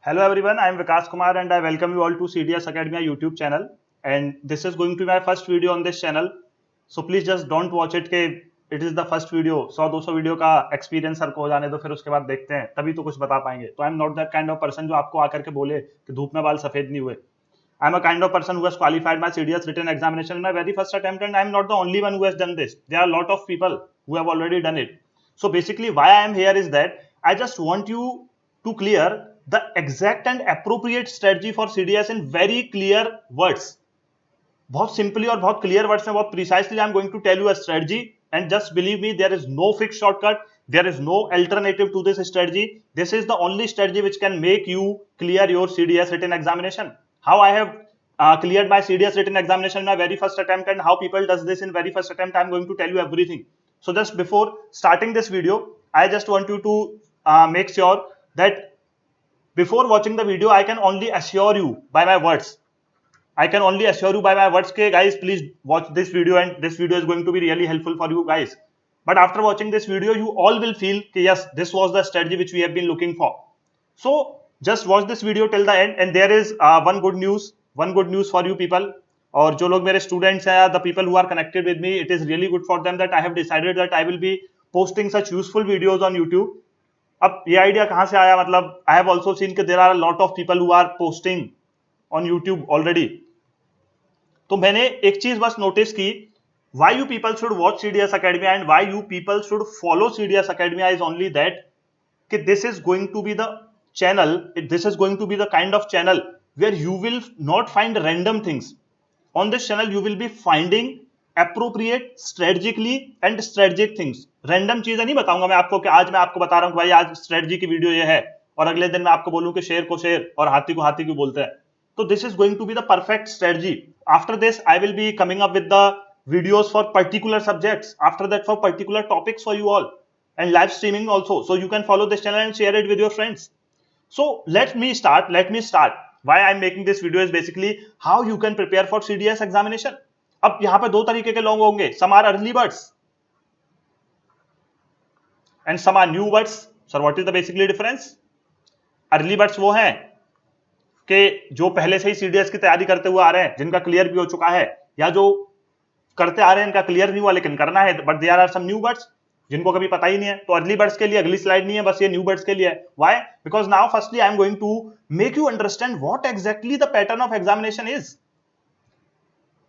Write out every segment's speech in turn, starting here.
Hello everyone, I am Vikas Kumar and I welcome you all to CDS Academia YouTube channel. And this is going to be my first video on this channel. So please just don't watch it के it is the first video. 100-200 video का experience sir को हो जाने दो, फिर उसके बाद देखते हैं, तभी तो कुछ बता पाएंगे. तो I am not that kind of person जो आपको आकर के बोले कि धूप में बाल सफेद नहीं हुए. I am a kind of person who has qualified my CDS written examination in my very first attempt, and I am not the only one who has done this. There are a lot of people who have already done it. So basically, why I am here is that I just want you to clear the exact and appropriate strategy for CDS in very clear words. बहुत simply और बहुत clear words में, बहुत precisely I am going to tell you a strategy, and just believe me, there is no fix shortcut, there is no alternative to this strategy. This is the only strategy which can make you clear your CDS written examination. How I have cleared my CDS written examination in my very first attempt and how people does this in very first attempt, I am going to tell you everything. So just before starting this video, I just want you to make sure that before watching the video, I can only assure you by my words. I can only assure you by my words, okay, guys, please watch this video and this video is going to be really helpful for you guys. But after watching this video, you all will feel that yes, this was the strategy which we have been looking for. So just watch this video till the end, and there is one good news for you people. और जो लोग मेरे students हैं, the people who are connected with me, it is really good for them that I have decided that I will be posting such useful videos on YouTube. अब ये idea कहाँ से आया? मतलब I have also seen that there are a lot of people who are posting on YouTube already. तो मैंने एक चीज बस नोटिस की, why you people should watch CDS Academia and why you people should follow CDS Academia is only that कि this is going to be the channel, this is going to be the kind of channel where you will not find random things. On this channel you will be finding appropriate strategically and strategic things. Random चीजें नहीं बताऊंगा मैं आपको कि आज मैं आपको बता रहा हूं कि भाई आज स्ट्रेटजी की वीडियो ये है और अगले दिन मैं आपको बोलूं कि शेर को शेर और हाथी को हाथी क्यों बोलते हैं. So this is going to be the perfect strategy. After this, I will be coming up with the videos for particular subjects. After that, for particular topics for you all, and live streaming also. So you can follow this channel and share it with your friends. So let me start. Why I'm making this video is basically how you can prepare for CDS examination. अब यहाँ पे दो तरीके के लोग होंगे. Some are early birds and some are new birds. Sir, what is the basically difference? Early birds वो हैं कि जो पहले से ही CDS की तैयारी करते हुए आ रहे हैं, जिनका क्लियर भी हो चुका है, या जो करते आ रहे हैं इनका क्लियर नहीं हुआ लेकिन करना है, but there are some new birds जिनको कभी पता ही नहीं है. तो अर्ली बर्ड्स के लिए अगली स्लाइड नहीं है, बस ये न्यू बर्ड्स के लिए है. Why? Because now firstly I am going to make you understand what exactly the pattern of examination is.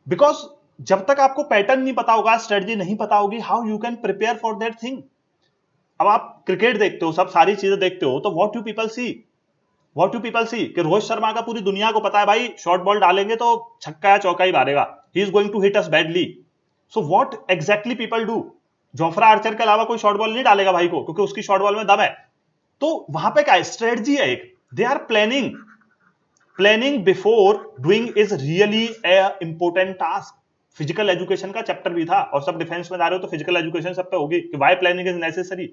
Because जब तक आपको पैटर्न नहीं पता होगा, स्ट्रेटजी नहीं पता होगी, how you can prepare for that thing. अब आप क्रिकेट देखते हो, सब सारी चीजें देखते हो, तो व्हाट यू पीपल सी कि रोहित शर्मा का पूरी दुनिया को पता है भाई शॉर्ट बॉल डालेंगे तो छक्का या चौका ही मारेगा, he is going to hit us badly. So what exactly people do? Jofra Archer के अलावा कोई शॉर्ट बॉल नहीं डालेगा भाई को, क्योंकि उसकी शॉर्ट बॉल में दम है. तो वहां पे क्या है? स्ट्रेटजी है एक. They are planning before doing is really a important task. Physical education का चैप्टर भी था, और सब डिफेंस में जा रहे हो तो फिजिकल एजुकेशन सब पे होगी कि व्हाई प्लानिंग इज नेसेसरी.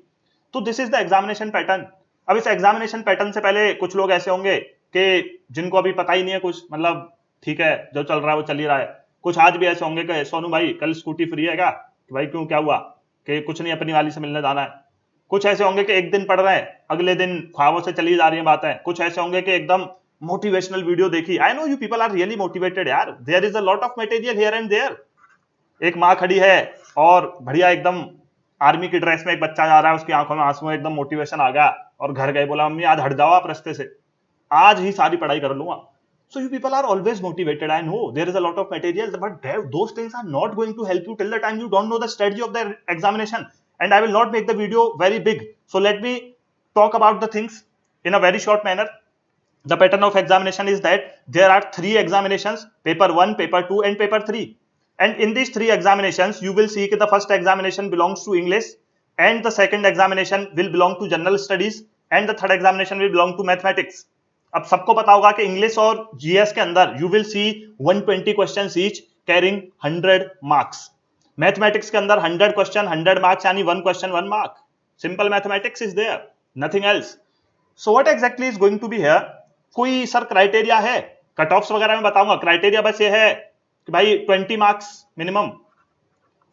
तो this is the examination pattern. अब इस एग्जामिनेशन पैटर्न से पहले कुछ लोग ऐसे होंगे कि जिनको अभी पता ही नहीं है कुछ, मतलब ठीक है जो चल रहा है वो चल ही रहा है. कुछ आज भी ऐसे होंगे कि सोनू भाई कल स्कूटी फ्री है क्या? कि भाई क्यों, क्या हुआ? कि कुछ नहीं, अपनी वाली से मिलने जाना है. कुछ ऐसे होंगे कि एक दिन पढ़ रहे हैं, अगले दिन ख्वाबों से चली जा रही है बातें. कुछ ऐसे होंगे कि एकदम मोटिवेशनल वीडियो देखी. I know you people are really motivated यार. There is a lot of material here and there. एक माँ खड़ी है और बढ़िया एकदम आर्मी की ड्रेस में एक बच्चा जा रहा है, उसकी आंखों में आंसू, एकदम मोटिवेशन आ गया और घर गए, बोला मम्मी आज हट जाओ आप रास्ते से, आज ही सारी पढ़ाई कर लूंगा. So you people are always motivated. I know there is a lot of material, but those things are not going to help you till the time you don't know the strategy of the examination. And I will not make the video very big. So let me talk about the things in a very short manner. The pattern of examination is that there are 3 examinations: paper 1, paper 2, and paper 3. And in these 3 examinations, you will see that the first examination belongs to English, and the second examination will belong to general studies, and the third examination will belong to mathematics. अब सबको पता होगा कि English और GS के अंदर you will see 120 questions each carrying 100 marks. Mathematics के अंदर 100 क्वेश्चन 100 मार्क्स, यानी 1 question 1 mark. Simple mathematics is there, nothing else. So what exactly is going to be here? कोई सर क्राइटेरिया है? कट ऑफ्स वगैरह में बताऊंगा. क्राइटेरिया बस ये है कि भाई 20 मार्क्स मिनिमम.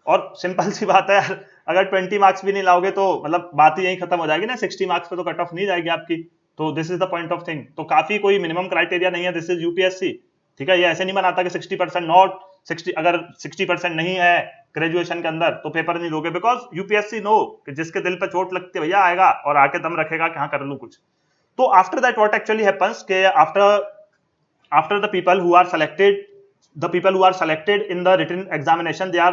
और सिंपल सी बात है यार, अगर 20 मार्क्स भी नहीं लाओगे तो मतलब बात ही यही खत्म हो जाएगी ना. 60 मार्क्स पे तो कट ऑफ नहीं जाएगी आपकी. तो this is the point of thing. तो काफी कोई मिनिमम क्राइटेरिया नहीं है, दिस इज यूपीएससी, ठीक है। ये ऐसे नहीं बनाता कि 60% नॉट 60, अगर 60% नहीं है ग्रेजुएशन के अंदर तो पेपर नहीं दोगे, बिकॉज यूपीएससी नो कि जिसके दिल पे चोट लगती है भैया आएगा और आके दम रखेगा कि हाँ कर लूं कुछ। तो after that what actually happens के after the people who are selected in the written examination, they are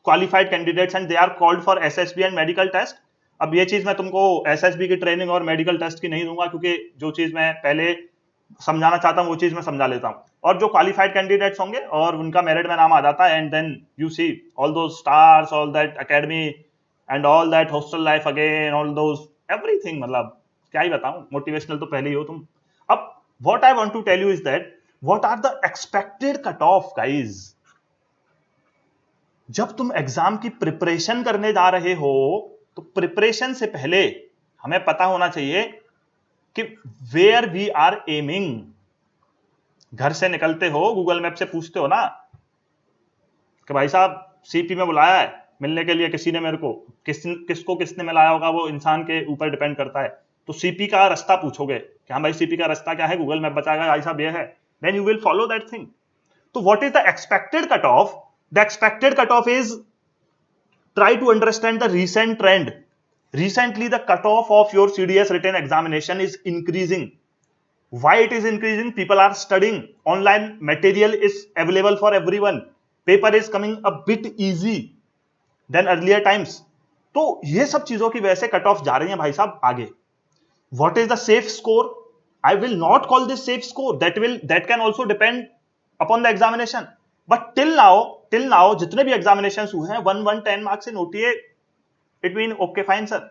qualified candidates and they are called for SSB and medical test. अब ये चीज मैं तुमको एसएसबी की ट्रेनिंग और मेडिकल टेस्ट की नहीं दूंगा, क्योंकि जो चीज मैं पहले समझाना चाहता हूं वो चीज मैं समझा लेता हूं। और जो क्वालिफाइड कैंडिडेट्स होंगे और उनका मेरिट में नाम आ जाता है, and then you see all those stars, all that academy and all that hostel life again, all those everything, मतलब क्या ही बताऊं, मोटिवेशनल तो पहले ही हो तुम। अब what I want to tell you is that what are the expected cut off guys. जब तुम एग्जाम की प्रिपरेशन करने जा रहे हो तो प्रिपरेशन से पहले हमें पता होना चाहिए कि वेयर वी आर एमिंग। घर से निकलते हो, गूगल मैप से पूछते हो ना कि भाई साहब सीपी में बुलाया है मिलने के लिए किसी ने मेरे को, किसको किसने मिलाया होगा वो इंसान के ऊपर डिपेंड करता है। तो सीपी का रास्ता पूछोगे कि हाँ भाई सीपी का रास्ता क्या है, गूगल मैप बताएगा भाई साहब ये है, then you will follow that thing. तो what is the expected cut off? The expected cut off is try to understand the recent trend. Recently the cutoff of your CDS written examination is increasing. Why it is increasing? People are studying, online material is available for everyone, paper is coming a bit easy than earlier times. तो ये सब चीजों की वजह से cut off जा रही हैं भाई साहब आगे। What is the safe score? I will not call this safe score, that can also depend upon the examination, but till now जितने भी एग्जामिनेशंस हुए हैं 110 marks in OTA, it mean okay fine sir.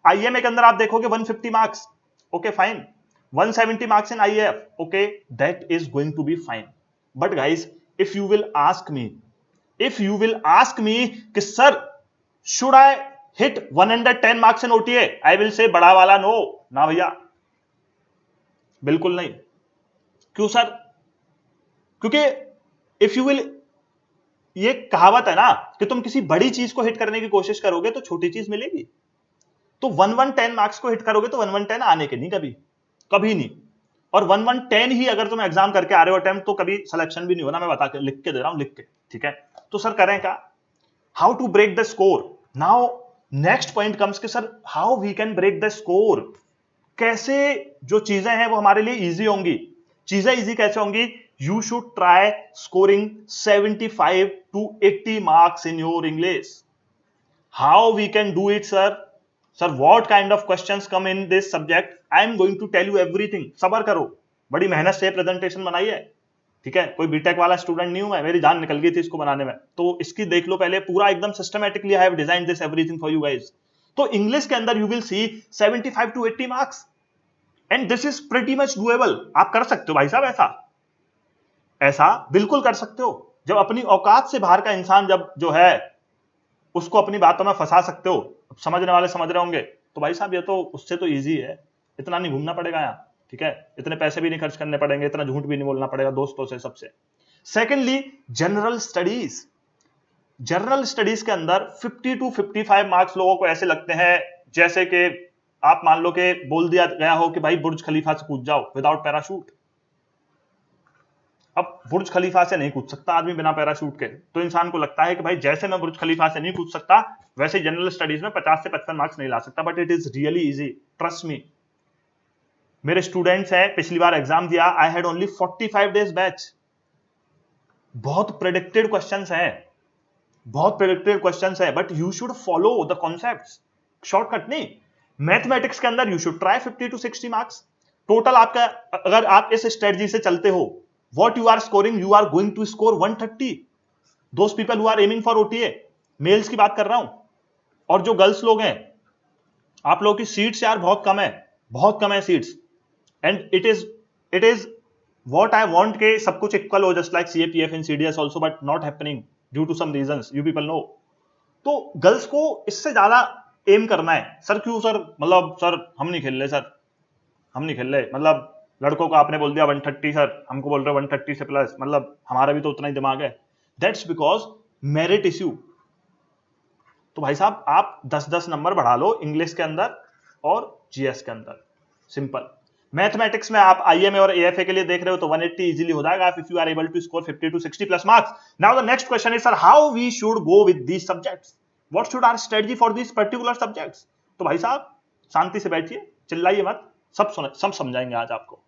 IMA के अंदर आप देखोगे 150 marks, okay fine. 170 marks in IAF, okay that is going to be fine. But guys if you will ask me कि sir should I hit 110 marks in OTA, I will say बड़ा वाला no, ना भैया बिल्कुल नहीं। क्यों sir? क्योंकि if you will, ये कहावत है ना कि तुम किसी बड़ी चीज को हिट करने की कोशिश करोगे तो छोटी चीज मिलेगी। तो 110 मार्क्स को हिट करोगे तो 110 आने के नहीं, कभी नहीं। और 110 ही अगर तुम एग्जाम करके आ रहे हो अटेम्प्ट तो कभी सिलेक्शन भी नहीं होना, मैं बता के लिख के दे रहा हूं, लिख के, ठीक है। तो सर करें क्या? How to break the score? Now next point comes कि sir how we can break the score. कैसे जो चीजें हैं वो हमारे लिए इजी होंगी। चीजें इजी कैसे होंगी? You should try scoring 75 to 80 marks in your English. How we can do it, sir? Sir, what kind of questions come in this subject? I am going to tell you everything. सबर करो, बड़ी मेहनत से presentation बनाई है, ठीक है। कोई बीटेक वाला स्टूडेंट नहीं हूं मैं, मेरी जान निकल गई थी इसको बनाने में। तो इसकी देख लो पहले पूरा एकदम systematically I have designed this everything for you guys. तो इंग्लिश के अंदर you will C 75 to 80 marks and this is pretty much doable. आप कर सकते हो भाई साहब, ऐसा बिल्कुल कर सकते हो। जब अपनी औकात से बाहर का इंसान जब जो है उसको अपनी बातों में फंसा सकते हो, समझने वाले समझ रहे होंगे, तो भाई साहब ये तो उससे तो इजी है, इतना नहीं घूमना पड़ेगा यहाँ, ठीक है। इतने पैसे भी नहीं खर्च करने पड़ेंगे, इतना झूठ भी नहीं बोलना पड़ेगा दोस्तों से सबसे। Secondly general studies. General studies के अंदर 50 to 55 मार्क्स लोगों को ऐसे लगते हैं जैसे कि आप मान लो कि बोल दिया गया हो कि भाई बुर्ज खलीफा से कूद जाओ विदाउट पैराशूट। अब बुर्ज खलीफा से नहीं कूद सकता आदमी बिना पैराशूट के, तो इंसान को लगता है कि भाई जैसे मैं बुर्ज खलीफा से नहीं कूद सकता वैसे जनरल स्टडीज में 50 से 55 मार्क्स नहीं ला सकता। But it is really easy, trust me. मेरे स्टूडेंट्स हैं, पिछली बार एग्जाम दिया, I had only 45 days batch. बहुत प्रेडिक्टेड क्वेश्चंस हैं, but you should follow the concepts, shortcut नहीं। मैथमेटिक्स के अंदर you should try 50 to 60 marks total. आपका अगर आप इस स्ट्रेटजी से चलते हो, what you are scoring, you are going to score 130. those people who are aiming for OTA, males की बात कर रहा हूं। और जो गर्ल्स लोग हैं, आप लोगों की सीट्स यार बहुत कम है seats. And it is what I want के सब कुछ इक्वल हो, just like CAPF in CDS also, but not happening due to some reasons, you people know। तो गर्ल्स को इससे ज्यादा एम करना है। सर क्यों सर? मतलब सर हम नहीं खेल रहे, मतलब लड़कों को आपने बोल दिया 130 सर, हमको बोल रहे 130 से प्लस, मतलब हमारा भी तो उतना ही दिमाग है। That's because merit issue. तो भाई साहब आप 10-10 नंबर बढ़ा लो इंग्लिश के अंदर और जीएस के अंदर, सिंपल। मैथमेटिक्स में आप आईएमए और एएफए के लिए देख रहे हो तो 180 इजीली हो जाएगा if you are able to score 50 to 60 plus marks. Now the next question is sir how we should go with these subjects, what should our strategy for these particular subjects. तो भाई साहब शांति से बैठिए, चिल्लाइए मत, सब समझाएंगे आज आपको।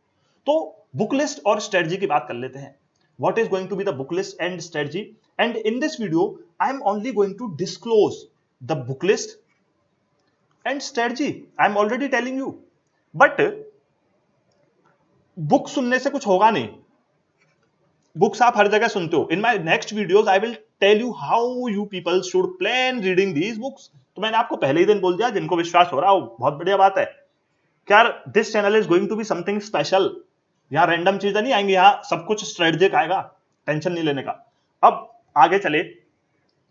तो बुक लिस्ट और स्ट्रेटजी की बात कर लेते हैं। What is going to be the book list and strategy, and in this video I am only going to disclose the book list and strategy. I am already telling you, but book सुनने से कुछ होगा नहीं, books आप हर जगह सुनते हो। In my next videos I will tell you how you people should plan reading these books. तो मैंने आपको पहले ही दिन बोल दिया, जिनको विश्वास हो रहा हो बहुत बढ़िया बात है। क्या this channel is going to be something special, यहां रैंडम चीजें नहीं आएंगी, यहां सब कुछ स्ट्रेटजिक आएगा, टेंशन नहीं लेने का। अब आगे चले।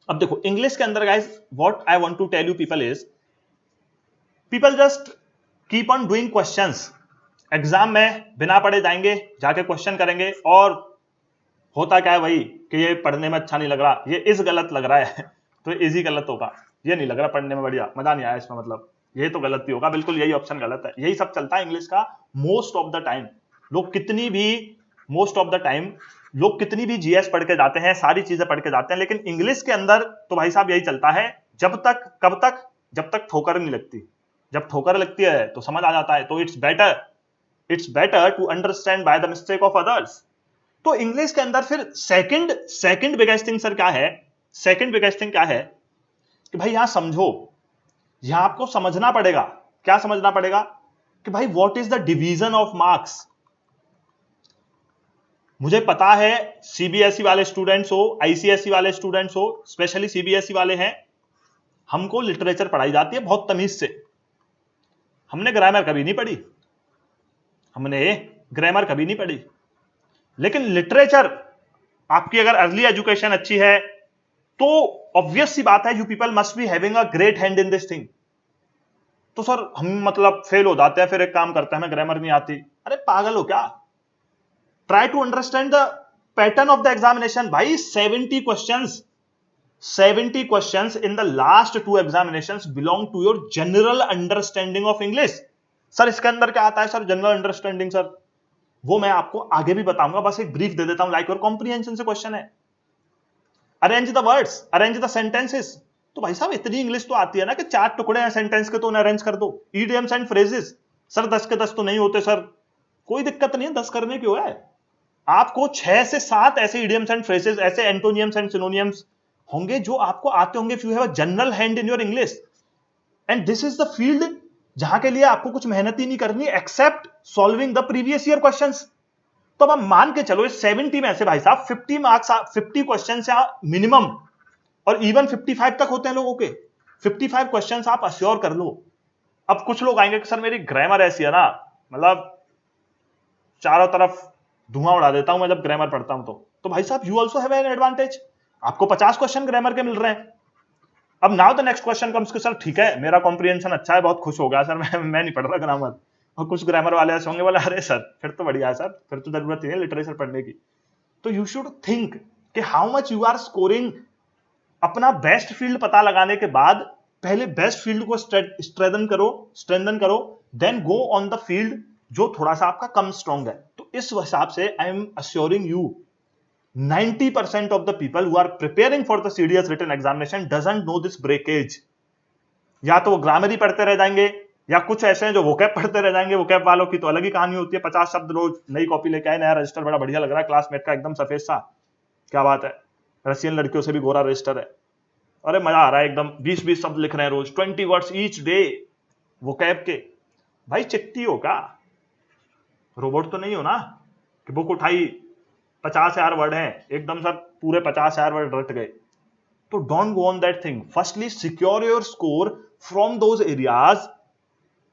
अब देखो इंग्लिश के अंदर guys what I want to tell you people is, people just keep on doing questions. Exam में बिना पढ़े जाएंगे, जाके क्वेश्चन करेंगे, और होता क्या है वही कि ये पढ़ने में अच्छा नहीं लग रहा, ये इस गलत लग रहा है तो इजी गलत होगा, ये नहीं लग रहा पढ़ने में बढ़िया, मजा नहीं आया इसमें, मतलब ये तो गलत ही होगा, बिल्कुल यही ऑप्शन गलत है। यही सब चलता है इंग्लिश का मोस्ट ऑफ द टाइम। लोग कितनी भी जीएस पढ़ के जाते हैं, सारी चीजें पढ़ के जाते हैं, लेकिन इंग्लिश के अंदर तो भाई साहब यही चलता है, कब तक जब तक ठोकर नहीं लगती। जब ठोकर लगती है तो समझ आ जाता है। तो it's better to understand by the mistake of others. तो इंग्लिश के अंदर फिर सेकंड बिगेस्ट थिंग सर क्या है, सेकंड बिगेस्ट थिंग क्या है कि भाई यहां समझो, यहां आपको समझना पड़ेगा। क्या समझना पड़ेगा कि भाई what is the division of marks. मुझे पता है सीबीएसई वाले स्टूडेंट्स हो, आईसीएसई वाले स्टूडेंट्स हो, स्पेशली सीबीएसई वाले हैं, हमको लिटरेचर पढ़ाई जाती है बहुत तमीज से। हमने ग्रामर कभी नहीं पढ़ी, लेकिन लिटरेचर आपकी अगर अर्ली एजुकेशन अच्छी है तो ऑब्वियस सी बात है you people must be having a great hand in this thing. तो सर हम मतलब फेल हो जाते हैं, फिर एक काम करते हैं हमें ग्रामर नहीं आती। अरे पागल हो क्या, try to understand the pattern of the examination. भाई 70 questions in the last 2 examinations belong to your general understanding of English. Sir इसके अंदर क्या आता है सर, जनरल अंडरस्टैंडिंग। सर वो मैं आपको आगे भी बताऊंगा, बस एक ब्रीफ दे देता हूं। लाइक योर कॉम्प्रिहेंशन से क्वेश्चन है, arrange the words, arrange the sentences. तो भाई साहब इतनी इंग्लिश तो आती है ना कि 4 टुकड़े हैं सेंटेंस के तो उन्हें अरेंज कर दो। ईडियम्स एंड फ्रेजेस सर 10 के 10 तो नहीं होते सर, कोई दिक्कत नहीं है, 10 करने क्यों है। आपको 6 से 7 ऐसे ईडियम्स एंड फ्रेजेस, ऐसे एंटोनियम्स एंड सिनोनियम्स होंगे जो आपको आते होंगे if you have a general hand in your English. And this is the field जहां के लिए आपको कुछ मेहनत ही नहीं करनी except solving the previous year questions. तो अब आप मान के चलो इस 70 में से भाई साहब 50 क्वेश्चन मिनिमम, और इवन 55 तक होते हैं लोगों के। 55 क्वेश्चंस आप अश्योर कर लो। अब कुछ लोग आएंगे कि सर मेरी ग्रामर ऐसी है ना, मतलब चारों तरफ धुआं उड़ा देता हूं मैं जब ग्रामर पढ़ता हूं। तो भाई साहब you also have an advantage, आपको 50 क्वेश्चन ग्रामर के मिल रहे हैं। अब now the next question comes कि सर ठीक है मेरा कॉम्प्रिहेंशन अच्छा है, बहुत खुश हो गया सर, मैं नहीं पढ़ रहा ग्रामर। और कुछ ग्रामर वाले ऐसे होंगे बोले अरे सर फिर तो बढ़िया है सर, फिर तो जरूरत ही है लिटरेचर पढ़ने की। तो यू शुड थिंक कि how much you are scoring. अपना बेस्ट फील्ड पता लगाने के बाद पहले बेस्ट फील्ड को स्ट्रेंथन करो, then go on the field जो थोड़ा सा आपका कम स्ट्रॉन्ग है। तो इस हिसाब से I am assuring you 90% of the people who are preparing for the CDS written examination doesn't know this breakage। या तो वो ग्रामर ही पढ़ते रह जाएंगे, या कुछ ऐसे हैं जो वोकैब पढ़ते रह जाएंगे। वोकैब वालों की तो अलग ही कहानी होती है, 50 शब्द रोज नई कॉपी लेके आए, नया रजिस्टर बड़ा बढ़िया लग रहा है, क्लासमेट का एकदम सफेद सा, क्या बात है, रशियन लड़कियों से भी गोरा रजिस्टर है, अरे मजा आ रहा है एकदम, 20-20 शब्द लिख रहे हैं रोज, 20 वर्ड्स ईच डे वोकैब के। भाई चिट्टी हो क्या, रोबोट तो नहीं हो ना कि बुक उठाई 50,000 वर्ड हैं एकदम सर पूरे 50,000 वर्ड रट गए। तो don't go on that thing. Firstly secure your score from those areas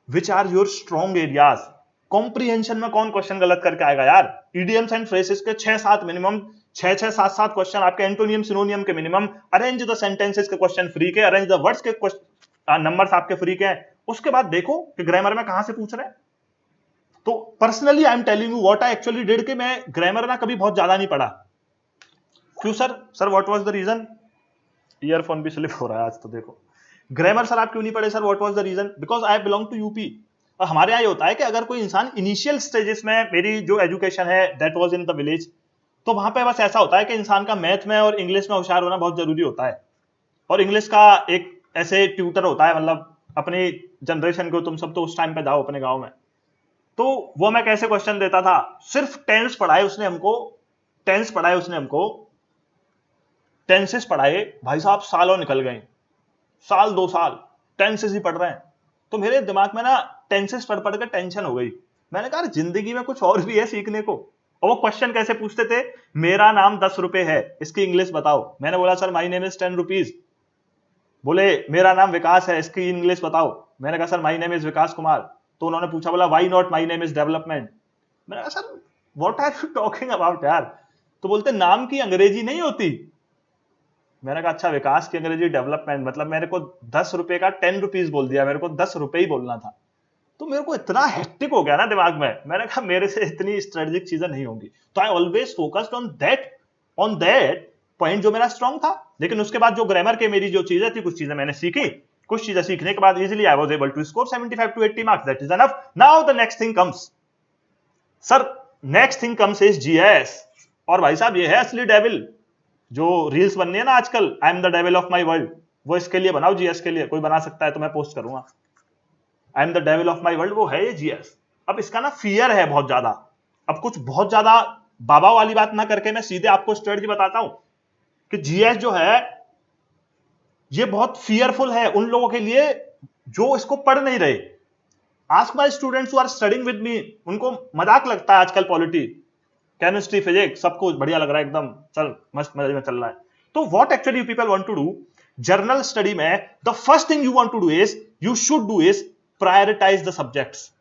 which are your strong areas. Comprehension में कौन क्वेश्चन गलत करके आएगा यार। इडियम्स एंड फ्रेजेस के 6-7 मिनिमम, 6-6, 7-7 क्वेश्चन आपके एंटोनियम सिनोनियम के मिनिमम, अरेंज द सेंटेंसेस के क्वेश्चन फ्री के, अरेंज द वर्ड्स के नंबर्स आपके फ्री के हैं। उसके बाद देखो कि ग्रामर में कहां से पूछ रहे हैं। तो personally I am telling you what I actually did कि मैं ग्रामर ना कभी बहुत ज्यादा नहीं पढ़ा। क्यों sir what was the reason. Earphone भी स्लिप हो रहा है आज तो देखो। ग्रामर सर आप क्यों नहीं पढ़े sir, what was the reason, because I belong to UP. और हमारे यहाँ ये होता है कि अगर कोई इंसान इनिशियल स्टेजेस में, मेरी जो एजुकेशन है that was in the village, तो वहां पे बस ऐसा होता है कि इंसान का मैथ में और इंग्लिश में होशियार होना बहुत जरूरी होता है। और इंग्लिश का एक ऐसे ट्यूटर होता है, मतलब अपनी जनरेशन को, तुम सब तो उस टाइम पे जाओ अपने गांव में, तो वो मैं कैसे क्वेश्चन देता था, सिर्फ टेंस पढ़ाए उसने हमको, टेंस पढ़ाए उसने हमको, टेंसेस पढ़ाए भाई साहब, सालों निकल गए, साल 2 साल टेंसेस ही पढ़ रहे हैं। तो मेरे दिमाग में ना टेंसेस पढ़ पढ़ के टेंशन हो गई। मैंने कहा जिंदगी में कुछ और भी है सीखने को। और वो क्वेश्चन कैसे पूछते थे, मेरा नाम 10 रुपए है, इसकी इंग्लिश बताओ। मैंने बोला sir my name is 10 rupees. बोले मेरा नाम विकास है, इसकी इंग्लिश बताओ। मैंने कहा sir my name is Vikas Kumar. तो उन्होंने पूछा, बोला why not my name is development. मैंने कहा sir what are you talking about यार। तो बोलते नाम की अंग्रेजी नहीं होती। मैंने कहा अच्छा, विकास की अंग्रेजी डेवलपमेंट, मतलब मेरे को 10 रुपए का 10 रुपीज बोल दिया, मेरे को 10 रुपए ही बोलना था। तो मेरे को इतना हेक्टिक हो गया ना दिमाग में, मैंने कहा मेरे से इतनी स्ट्रेटेजिक चीजें नहीं होंगी। तो I always focused on that point जो मेरा स्ट्रांग था। लेकिन उसके बाद जो ग्रामर के मेरी जो चीजें थी, कुछ चीजें मैंने सीखी, कुछ चीजें सीखने के बाद easily I was able to score 75 to 80 marks, that is enough. Now the next thing comes, sir next thing comes is GS. और भाई साहब ये है असली डेविल, जो रील्स बननी है ना आजकल, I am the devil of my world, वो इसके लिए बनाओ, जीएस के लिए। कोई बना सकता है तो मैं पोस्ट करूंगा, I am the devil of my world, वो है ये जीएस। अब इसका ना फियर है बहुत ज्यादा। अब कुछ बहुत ज्यादा बाबा वाली बात ना करके मैं सीधे आपको स्ट्रेटजी बताता हूं कि जीएस जो है ये बहुत फियरफुल है उन लोगों के लिए जो इसको पढ़ नहीं रहे। Ask my students who are studying with me, उनको मजाक लगता है आजकल पॉलिटी, केमिस्ट्री, फिजिक्स, सबको बढ़िया लग रहा है एकदम, चल मस्त मजे में चल रहा है। तो what actually you people want to do, general study में the first thing you want to do is, you should do is prioritise the subjects.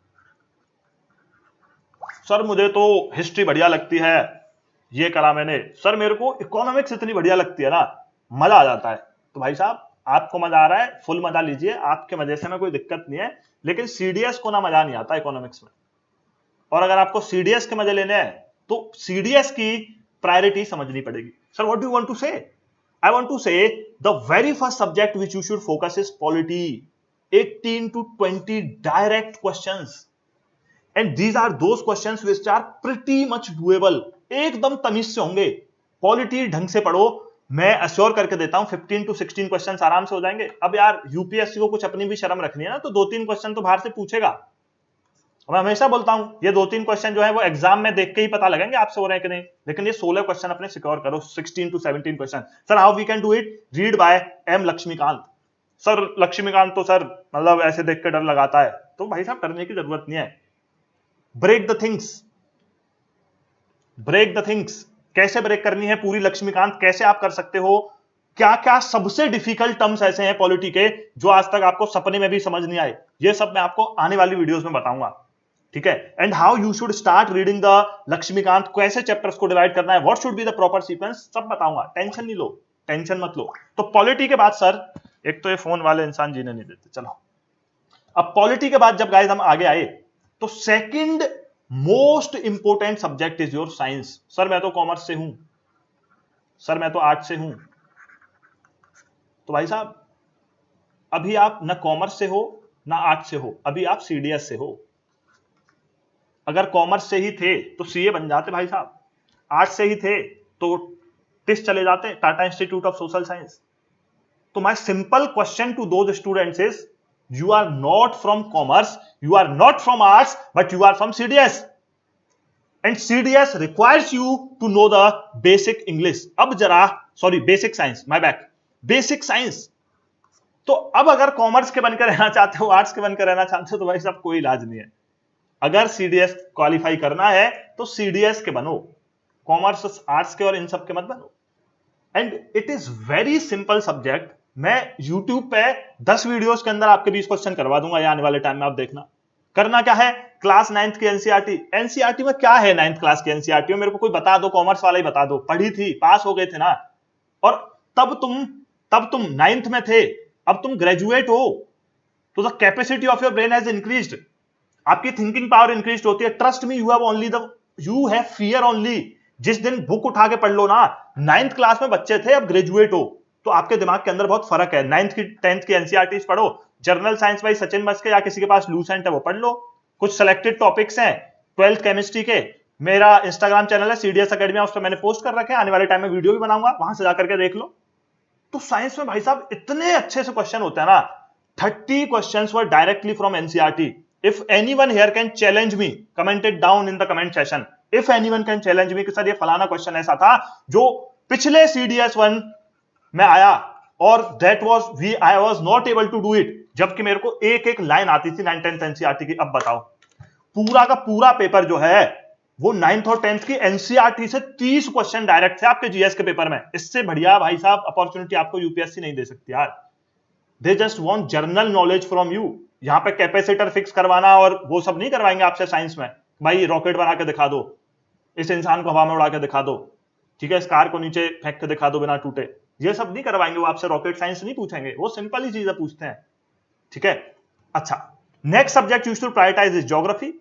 Sir मुझे तो हिस्ट्री बढ़िया लगती है, ये करा मैंने, सर मेरे को इकोनॉमिक्स इतनी बढ़िया लगती है ना, मजा आ जाता है। तो भाई साहब आपको मजा आ रहा है, फुल मजा लीजिए, आपके मजे से में कोई दिक्कत नहीं है। लेकिन सीडीएस को ना मजा नहीं आता इकोनॉमिक्स में। और अगर आपको सीडीएस के मजे लेने हैं तो सीडीएस की प्रायोरिटी समझनी पड़ेगी। Sir what do you want to say, I want to say the very first subject which you should focus is polity. 18 to 20 direct questions, and these are those questions which are pretty much doable, एकदम तमीज से होंगे। Polity ढंग से पढ़ो, मैं assure करके देता हूं 15 to 16 क्वेश्चंस आराम से हो जाएंगे। अब यार यूपीएससी को कुछ अपनी भी शर्म रखनी है ना, तो 2-3 क्वेश्चन तो बाहर से पूछेगा। मैं हमेशा बोलता हूं ये 2-3 क्वेश्चन जो है वो एग्जाम में देख के ही पता लगेंगे आपसे हो रहे हैं कि नहीं, लेकिन ये 16 क्वेश्चन अपने सिक्योर करो, 16 to 17 question. Sir how we can do it, read by M Laxmikanth. Sir Laxmikanth तो सर मतलब ऐसे देख के डर लगाता है, तो भाई साहब डरने की जरूरत नहीं है। Break the things, break the things, कैसे ब्रेक करनी है पूरी लक्ष्मीकांत, कैसे आप कर सकते हो, क्या क्या सबसे डिफिकल्ट टर्म्स ऐसे हैं पॉलिटी के जो आज तक आपको सपने में भी समझ नहीं आए, ये सब मैं आपको आने वाली वीडियोस में बताऊंगा, ठीक है। And how you should start reading the Laxmikanth, कैसे चैप्टर्स को डिवाइड करना है, what should be the proper sequence, सब बताऊंगा, टेंशन नहीं लो, टेंशन मत लो। तो पॉलिटी के बाद सर, एक तो ये फोन वाले इंसान जीने नहीं देते, चलो अब पॉलिटी के बाद जब गाइस हम आगे आए तो second most important subject is your science. Sir मैं तो कॉमर्स से हूं, सर मैं तो आर्ट्स से हूं। तो भाई साहब अभी आप ना कॉमर्स से हो ना आर्ट्स से हो, अभी आप सीडीएस से हो। अगर कॉमर्स से ही थे तो सीए बन जाते भाई साहब, आर्ट्स से ही थे तो टिस चले जाते, Tata institute of social science. तो my simple question to those students is, you are not from commerce, you are not from arts, but you are from CDS, and CDS requires you to know the basic English। अब जरा sorry basic science, my bad, basic science। तो अब अगर commerce के बनकर रहना चाहते हो, आर्ट्स के बनकर रहना चाहते हो, तो भाई साहब कोई इलाज नहीं है। अगर सीडीएस क्वालिफाई करना है तो सीडीएस के बनो, कॉमर्स आर्ट्स के और इन सब के मत बनो। And it is very simple subject. मैं YouTube पे 10 वीडियोस के अंदर आपके 20 क्वेश्चन करवा दूंगा, ये आने वाले टाइम में आप देखना। करना क्या है, क्लास 9th की एनसीईआरटी, एनसीईआरटी में क्या है 9th क्लास की एनसीईआरटी में, मेरे को कोई बता दो, कॉमर्स वाला ही बता दो, पढ़ी थी, पास हो गए थे ना। और तब तुम 9th में थे, अब तुम ग्रेजुएट हो, तो the capacity of your brain has increased, आपकी थिंकिंग पावर इंक्रीज होती है। Trust me, you have fear only. जिस दिन बुक उठा के पढ़ लो ना, 9th क्लास में बच्चे थे, अब ग्रेजुएट हो, तो आपके दिमाग के अंदर बहुत फर्क है। 9th की 10th की एनसीईआरटी पढ़ो, journal science by Sachin Maske या किसी के पास लूसेंट है वो पढ़ लो। कुछ सिलेक्टेड टॉपिक्स हैं 12th केमिस्ट्री के, मेरा इंस्टाग्राम चैनल है सीडीएस एकेडमी, उस पर मैंने पोस्ट कर रखे हैं, आने वाले टाइम में वीडियो भी बनाऊंगा, वहां से जाकर के देख लो। तो साइंस में भाई साहब इतने अच्छे से क्वेश्चन होते हैं ना, 30 questions were directly from NCERT. If anyone here can challenge me, comment it down in the comment session. If anyone can challenge me कि सर ये फलाना क्वेश्चन ऐसा था जो पिछले सीडीएस 1 में आया और that was I was not able to do it, जबकि मेरे को एक एक लाइन आती थी 9th 10th एनसीईआरटी की। अब बताओ, पूरा का पूरा पेपर जो है वो 9th और 10th की एनसीईआरटी से 30 क्वेश्चन डायरेक्ट थे आपके जीएस के पेपर में। इससे बढ़िया भाई साहब अपॉर्चुनिटी आपको यूपीएससी नहीं दे सकती यार। They just want general knowledge from you. यहां पे कैपेसिटर फिक्स करवाना और वो सब नहीं करवाएंगे आपसे साइंस में, भाई रॉकेट बना के दिखा दो, इस इंसान को हवा में उड़ा के दिखा दो, ठीक है, इस कार को नीचे फेंक के दिखा दो बिना टूटे। ये सब नहीं करवाएंगे वो आपसे, रॉकेट साइंस नहीं पूछेंगे, वो सिंपल ही चीजें पूछते हैं, ठीक है। अच्छा, next subject you should prioritize is geography.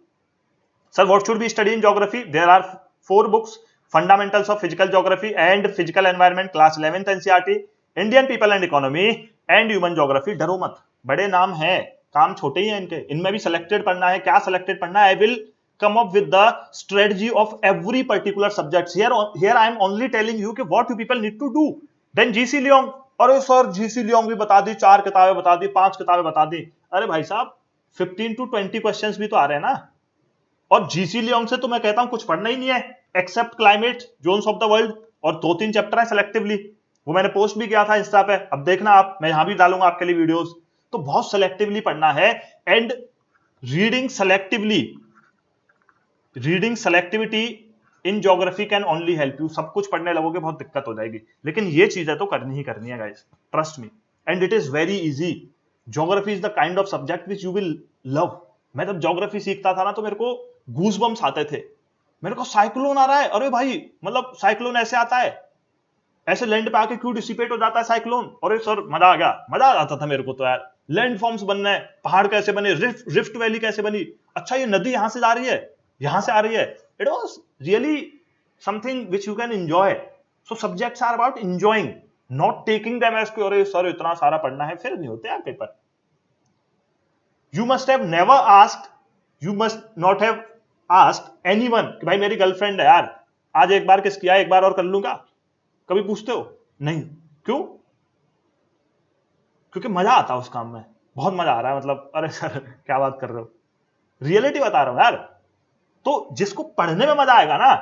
Sir, what should be studied in geography? There are 4 books: Fundamentals of Physical Geography and Physical Environment, Class 11th NCERT, Indian People and Economy and Human Geography. डरो मत, बड़े नाम हैं, काम छोटे ही हैं इनके, इनमें भी selected पढ़ना है। क्या selected पढ़ना है? I will come up with the strategy of every particular subject. Here I am only telling you कि what you people need to do. Then GC Leong, अरे सर GC Leong भी बता दी, 4 किताबें बता दी, 5 किताबें बता दी। अरे भाई साहब 15 to 20 क्वेश्चंस भी तो आ रहे हैं ना। और जीसी लियोंग से तो मैं कहता हूं कुछ पढ़ना ही नहीं है, except climate zones of the world, और 2-3 चैप्टर है सिलेक्टिवली, वो मैंने पोस्ट भी किया था इंस्टा पे, अब देखना आप, मैं यहां भी डालूंगा आपके लिए वीडियोस। तो बहुत सिलेक्टिवली पढ़ना है। And reading selectivity in geography can only help you. सब कुछ पढ़ने लगोगे बहुत दिक्कत हो जाएगी, लेकिन ये चीजें तो करनी ही करनी है guys, trust me, and it is very easy. Geography is the kind of subject which you will love. मैं जब ज्योग्राफी सीखता था ना तो मेरे को गूज़बम्स आते थे, मेरे को साइक्लोन आ रहा है, अरे भाई मतलब साइक्लोन ऐसे आता है, ऐसे लैंड पे आके क्यों डिसिपेट हो जाता है साइक्लोन, अरे सर मजा आ गया, मजा आता था मेरे को तो यार। लैंड फॉर्म्स बनने हैं, पहाड़ कैसे बने, रिफ्ट वैली कैसे बनी, अच्छा ये नदी यहां से जा रही है, यहां से आ रही है। It was really something which you can enjoy. So subjects are about enjoying, not taking them as अरे सर इतना सारा पढ़ना है, फिर नहीं होते यार paper. You must have never asked, you must not have asked anyone कि भाई मेरी गर्लफ्रेंड है यार, आज एक बार किस किया, एक बार और कर लूंगा, कभी पूछते हो? नहीं। क्यों? क्योंकि मजा आता है उस काम में, बहुत मजा आ रहा है, मतलब अरे सर क्या बात कर रहे हो, रियलिटी बता रहा हूं यार। तो जिसको पढ़ने में मजा आएगा ना,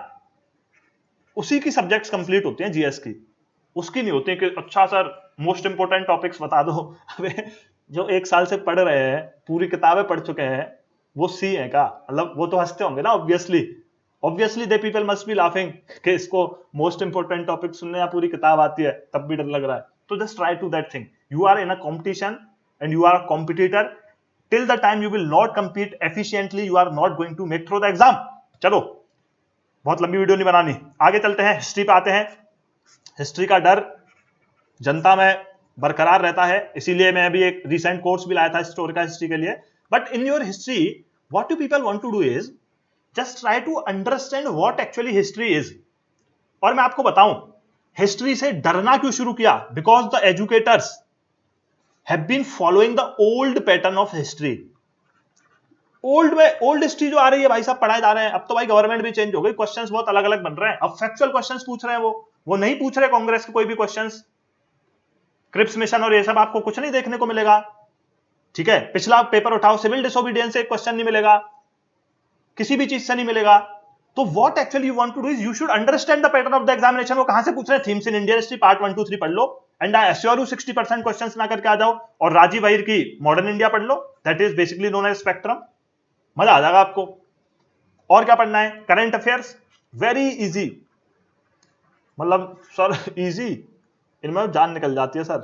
उसी की सब्जेक्ट्स कंप्लीट होती हैं जीएस की, उसकी नहीं होती कि अच्छा सर मोस्ट इंपोर्टेंट टॉपिक्स बता दो। अबे जो 1 साल से पढ़ रहे हैं, पूरी किताबें पढ़ चुके हैं, वो सी है का, मतलब वो तो हंसते होंगे ना, obviously they people must be laughing कि इसको मोस्ट इंपोर्टेंट टॉपिक सुनने या पूरी किताब आती है तब भी डर लग रहा है। तो just try to that thing. You are in a competition and you are a competitor, till the time you will not compete efficiently, you are not going to make through the exam। चलो बहुत लंबी video नहीं बनानी, आगे चलते हैं, history पे आते हैं। हिस्ट्री का डर जनता में बरकरार रहता है, इसीलिए मैं अभी एक रिसेंट कोर्स भी लाया था हिस्टोरिकल हिस्ट्री के लिए। But in your history what you people want to do is just try to understand what actually history is. और मैं आपको बताऊं हिस्ट्री से डरना क्यों शुरू किया, because the educators have been following the old pattern of history. Old history जो आ रही है भाई साहब पढ़ाए जा रहे हैं, अब तो भाई गवर्नमेंट भी चेंज हो गई, क्वेश्चंस बहुत अलग अलग बन रहे हैं, अब फैक्चुअल क्वेश्चंस पूछ रहे हैं, वो नहीं पूछ रहे कांग्रेस के कोई भी क्वेश्चंस, क्रिप्स मिशन और ये सब आपको कुछ नहीं देखने को मिलेगा, ठीक है। पिछला पेपर उठाओ, सिविल डिसोबीडियंस से एक क्वेश्चन नहीं मिलेगा, किसी भी चीज से नहीं मिलेगा। तो what actually you want to do is you should understand the pattern of the examination. वो कहां से पूछ रहे हैं, themes in Indian history part 1 2 3 पढ़ लो, and I assure you 60% questions ना करके आ जाओ, और राजीव अहिर की मॉडर्न इंडिया पढ़ लो, that is basically known as spectrum, मजा आ जाएगा आपको। और क्या पढ़ना है, करंट अफेयर्स, वेरी इजी, मतलब सर इजी, इनमें जान निकल जाती है sir.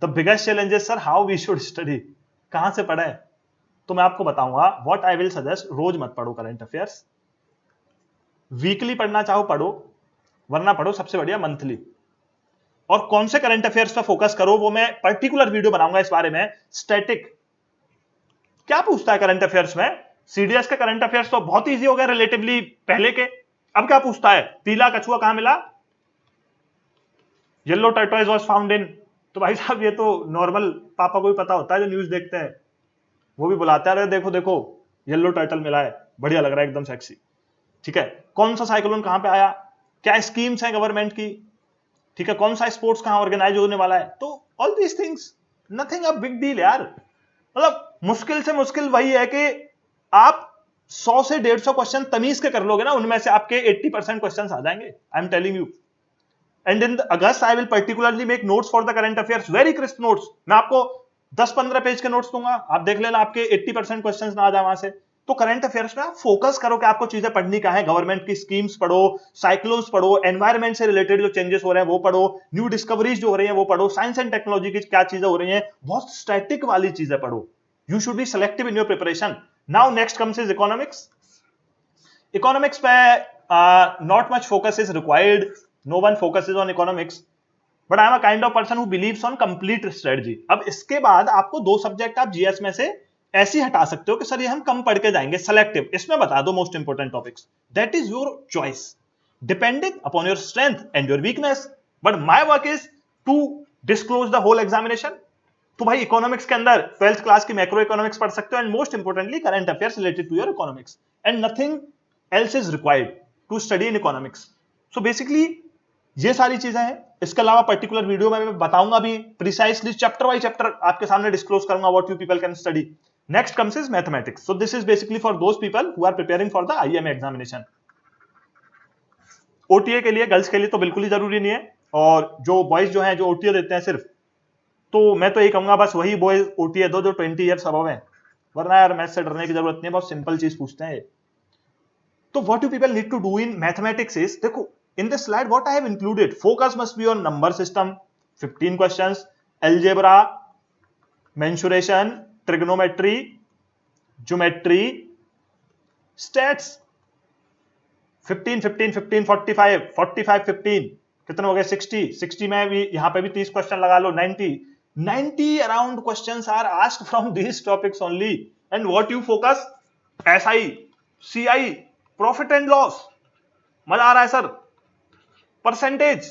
The biggest challenges sir how we should study, कहां से पढ़े, तो मैं आपको बताऊंगा व्हाट आई विल सजेस्ट। रोज मत पढ़ो करंट अफेयर्स, वीकली पढ़ना चाहो पढ़ो, वरना पढ़ो सबसे बढ़िया मंथली। और कौन से करंट अफेयर्स पर फोकस करो वो मैं पर्टिकुलर वीडियो बनाऊंगा इस बारे में। स्टैटिक क्या पूछता है करंट अफेयर्स में, सीडीएस के करंट अफेयर्स तो बहुत इजी हो गया रिलेटिवली पहले के। अब क्या पूछता है, पीला कछुआ कहां मिला, yellow tortoise was found in तो भाई साहब ये तो नॉर्मल पापा को भी पता होता है जो न्यूज देखते हैं, वो भी बुलाते हैं, अरे देखो देखो येलो टाइटल मिला है, बढ़िया लग रहा है, एकदम सेक्सी। ठीक है, कौन सा साइक्लोन कहां पे आया, क्या स्कीम्स है गवर्नमेंट की, ठीक है, कौन सा स्पोर्ट्स कहां ऑर्गेनाइज होने वाला है, तो all these things nothing a big deal यार। मतलब मुश्किल से मुश्किल वही है कि आप 100 से 150 क्वेश्चन तमीज के कर लोगे ना, उनमें से आपके 80% क्वेश्चन आ जाएंगे, I am telling you. And in August I will particularly make notes for the current affairs, very crisp notes. मैं आपको 10-15 पेज के नोट्स दूंगा, आप देख लेना आपके 80% क्वेश्चंस ना आ जाए वहां से। तो करंट अफेयर्स में आप फोकस करो कि आपको चीजें पढ़नी क्या है, गवर्नमेंट की स्कीम्स पढ़ो, साइक्लोन्स पढ़ो, एनवायरमेंट से रिलेटेड जो चेंजेस हो रहे हैं वो पढ़ो, न्यू डिस्कवरीज जो हो रही हैं वो पढ़ो, साइंस एंड टेक्नोलॉजी की क्या चीजें हो रही हैं, बहुत स्टैटिक वाली चीजें पढ़ो। You should be selective in your preparation. Now next comes is economics. Economics पे not much focus is required, no one focuses on economics, but I am a kind of person who believes on complete strategy. अब इसके बाद आपको 2 subject आप GS में से ऐसे ही हटा सकते हो कि सर ये हम कम पढ़ के जाएंगे, सेलेक्टिव, इसमें बता दो most important topics, that is your choice depending upon your strength and your weakness, but my work is to disclose the whole examination. तो भाई इकोनॉमिक्स के अंदर 12th क्लास की मैक्रो इकोनॉमिक्स पढ़ सकते हो, and most importantly current affairs related to your economics, and nothing else is required to study in economics. So basically ये सारी चीजें हैं। इसके अलावा पर्टिकुलर वीडियो में मैं बताऊंगा भी प्रिसाइसली, चैप्टर बाय चैप्टर आपके सामने डिस्क्लोज करूंगा what you people can study. Next comes is mathematics. So this is basically for those people who are preparing for the IMA examination. OTA के लिए, girls के लिए तो बिल्कुल ही जरूरी नहीं है, और जो बॉयज जो हैं जो ओटीए देते हैं सिर्फ, तो मैं तो यही कहूंगा बस वही बॉयज ओटीए दो जो 20 ईयर्स अबव है, वरना यार मैथ से डरने की जरूरत नहीं है, बहुत सिंपल चीज पूछते हैं। तो what you people need to do in mathematics is, देखो in this slide what I have included, focus must be on number system, 15 questions, algebra, mensuration, trigonometry, geometry, stats, 15 15 15 45 45 15 कितने हो गए, 60 60 में भी यहां पे भी 30 क्वेश्चन लगा लो, 90 around questions are asked from these topics only, and what you focus, SI, CI, profit and loss, मजा आ रहा है sir, percentage,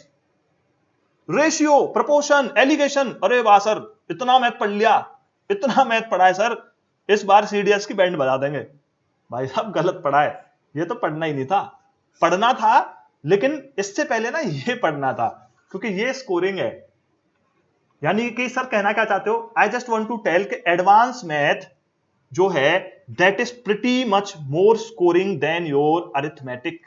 ratio, proportion, alligation, अरे वाह सर इतना मैथ पढ़ लिया, इतना मैथ पढ़ा है सर, इस बार सीडीएस की बैंड बजा देंगे। भाई साहब गलत पढ़ा है, ये तो पढ़ना ही नहीं था, पढ़ना था लेकिन इससे पहले ना ये पढ़ना था, क्योंकि ये स्कोरिंग है। यानी कि सर कहना क्या चाहते हो, I just want to tell कि एडवांस मैथ जो है that is pretty much more scoring than your arithmetic.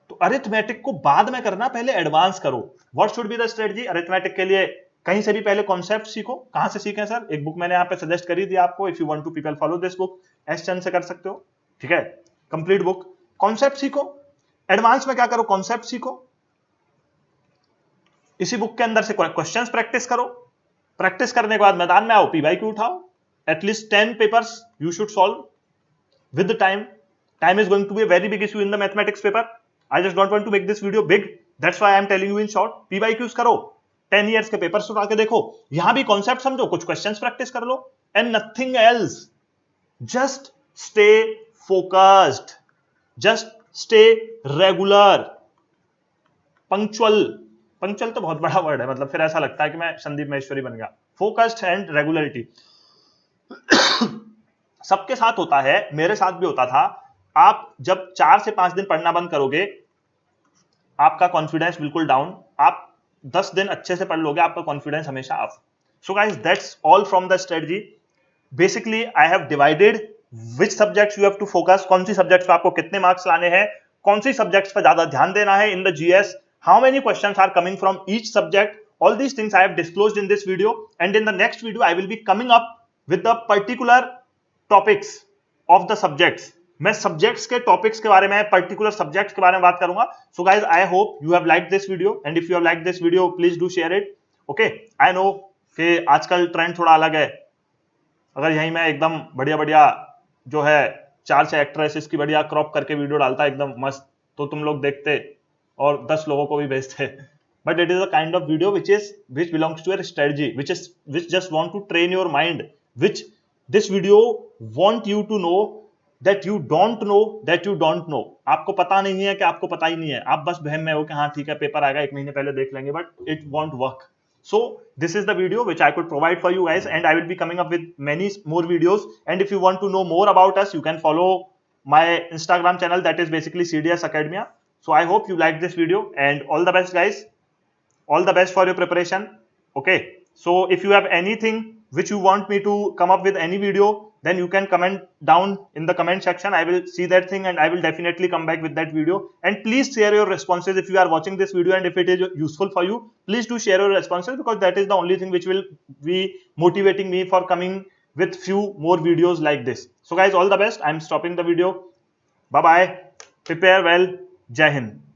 तो अरिथमेटिक को बाद में करना, पहले एडवांस करो। What should be the strategy arithmetic के लिए, कहीं से भी पहले कॉन्सेप्ट सीखो। कहां से सीखें सर, एक बुक मैंने यहां पे सजेस्ट करी थी आपको, if you want to people follow this book, S Chand से कर सकते हो, ठीक है, कंप्लीट बुक। कॉन्सेप्ट सीखो, एडवांस में क्या करो, कॉन्सेप्ट सीखो, इसी बुक के अंदर से क्वेश्चंस प्रैक्टिस करो, प्रैक्टिस करने के बाद मैदान में आओ, पीवाईक्यू उठाओ, at least 10 papers you should solve with the time. Time is going to be a very big issue in the mathematics paper. I just don't want to make this video big, that's why I am telling you in short. PYQs करो, 10 years के papers उठा के देखो, यहां भी concept समझो, कुछ questions practice कर लो, and nothing else, just stay focused, just stay regular, punctual. Punctual तो बहुत बड़ा वर्ड है, मतलब फिर ऐसा लगता है कि मैं संदीप महेश्वरी बन गया। फोकस्ड एंड रेगुलरिटी सबके साथ होता है, मेरे साथ भी होता था। आप जब 4 से 5 दिन पढ़ना बंद करोगे, आपका कॉन्फिडेंस बिल्कुल डाउन, आप 10 दिन अच्छे से पढ़ लोगे, आपका कॉन्फिडेंस हमेशा up. So guys that's all from the strategy. Basically I have divided which subjects you have to focus, कौन सी सब्जेक्ट्स पे आपको कितने मार्क्स लाने हैं, कौन सी सब्जेक्ट्स पे ज्यादा ध्यान देना है in the GS, how many questions are coming from each subject, all these things I have disclosed in this video, and in the next video I will be coming up with the particular topics of the subjects. मैं subjects के topics के बारे में, particular subjects के बारे में बात करूंगा। So guys I hope you have liked this video, and if you have liked this video please do share it. Okay, I know कि आजकल ट्रेंड थोड़ा अलग है, अगर यहीं मैं एकदम बढ़िया बढ़िया जो है 4 से एक्ट्रेसेस की बढ़िया क्रॉप करके वीडियो डालता एकदम मस्त, तो तुम लोग देखते और 10 लोगों को भी भेजते, but it is a kind of video which belongs to a strategy, which just want to train your mind, which this video want you to know that you don't know that you don't know। आपको पता नहीं है कि आपको पता ही नहीं है, आप बस बहम में हो कि हाँ ठीक है पेपर आएगा 1 महीने पहले देख लेंगे, but it won't work। So this is the video which I could provide for you guys, and I will be coming up with many more videos. And if you want to know more about us, you can follow my Instagram channel, that is basically CDS Academia. So I hope you liked this video, and all the best guys, all the best for your preparation. Okay, so if you have anything which you want me to come up with any video, then you can comment down in the comment section. I will see that thing and I will definitely come back with that video. And please share your responses if you are watching this video, and if it is useful for you, please do share your responses, because that is the only thing which will be motivating me for coming with few more videos like this. So guys, all the best. I'm stopping the video. Bye bye. Prepare well. Jai Hind.